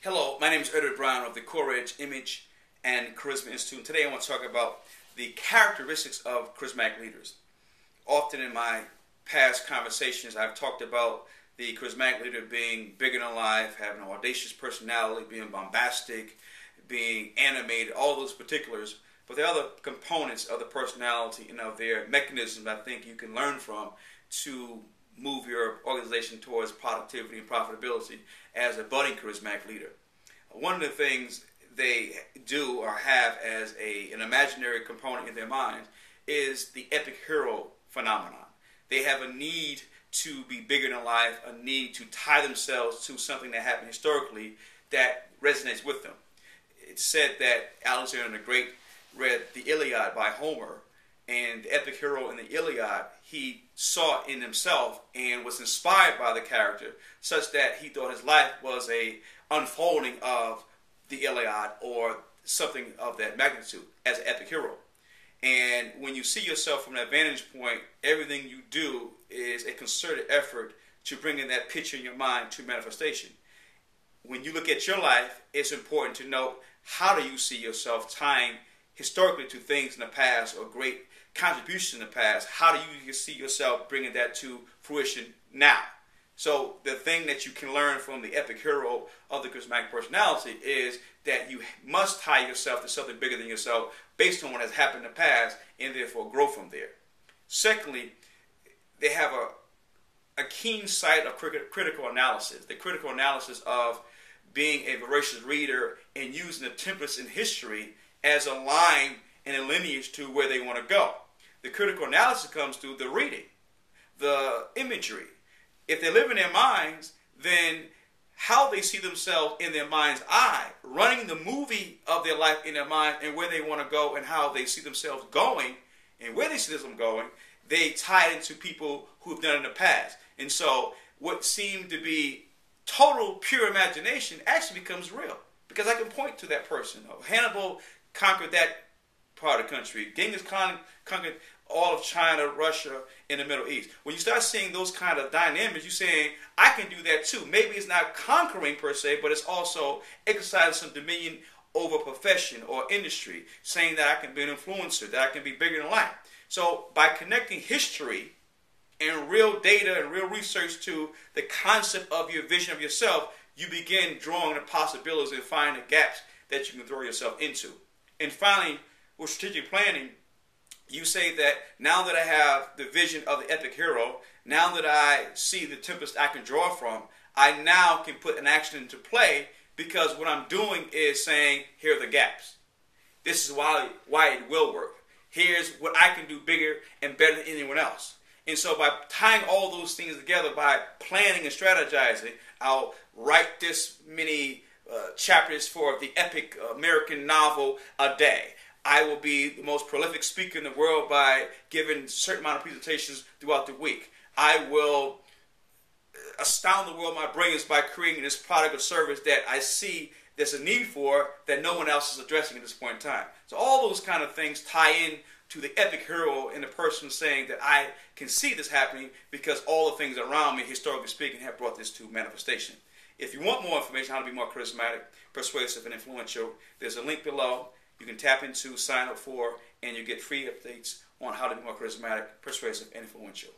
Hello, my name is Edward Brown of the Courage Image and Charisma Institute. Today I want to talk about the characteristics of charismatic leaders. Often in my past conversations I've talked about the charismatic leader being bigger than life, having an audacious personality, being bombastic, being animated, all those particulars. But there are other components of the personality and of their mechanisms I think you can learn from to move your organization towards productivity and profitability as a budding charismatic leader. One of the things they do or have as an imaginary component in their minds is the epic hero phenomenon. They have a need to be bigger than life, a need to tie themselves to something that happened historically that resonates with them. It's said that Alexander the Great read the Iliad by Homer, and the epic hero in the Iliad, he saw in himself and was inspired by the character such that he thought his life was a unfolding of the Iliad or something of that magnitude as an epic hero. And when you see yourself from that vantage point, everything you do is a concerted effort to bring in that picture in your mind to manifestation. When you look at your life, it's important to note, how do you see yourself tying historically to things in the past or great contributions in the past? How do you see yourself bringing that to fruition now? So the thing that you can learn from the epic hero of the charismatic personality is that you must tie yourself to something bigger than yourself based on what has happened in the past and therefore grow from there. Secondly, they have a keen sight of critical analysis, the critical analysis of being a voracious reader and using the templates in history as a line and a lineage to where they want to go. The critical analysis comes through the reading, the imagery. If they live in their minds, then how they see themselves in their mind's eye, running the movie of their life in their mind and where they want to go and how they see themselves going and where they see themselves going, they tie it into people who have done it in the past. And so what seemed to be total pure imagination actually becomes real, because I can point to that person. Hannibal conquered that part of the country. Genghis Khan conquered all of China, Russia, and the Middle East. When you start seeing those kind of dynamics, you're saying, I can do that too. Maybe it's not conquering per se, but it's also exercising some dominion over profession or industry, saying that I can be an influencer, that I can be bigger than life. So by connecting history and real data and real research to the concept of your vision of yourself, you begin drawing the possibilities and finding the gaps that you can throw yourself into. And finally, with strategic planning, you say that now that I have the vision of the epic hero, now that I see the templates I can draw from, I now can put an action into play, because what I'm doing is saying, here are the gaps. This is why it will work. Here's what I can do bigger and better than anyone else. And so by tying all those things together, by planning and strategizing, I'll write this many chapters for the epic American novel a day. I will be the most prolific speaker in the world by giving a certain amount of presentations throughout the week. I will astound the world with my brilliance by creating this product or service that I see there's a need for that no one else is addressing at this point in time. So all those kind of things tie in to the epic hero in the person saying that I can see this happening because all the things around me, historically speaking, have brought this to manifestation. If you want more information on how to be more charismatic, persuasive, and influential, there's a link below. You can tap into, sign up for, and you get free updates on how to be more charismatic, persuasive, and influential.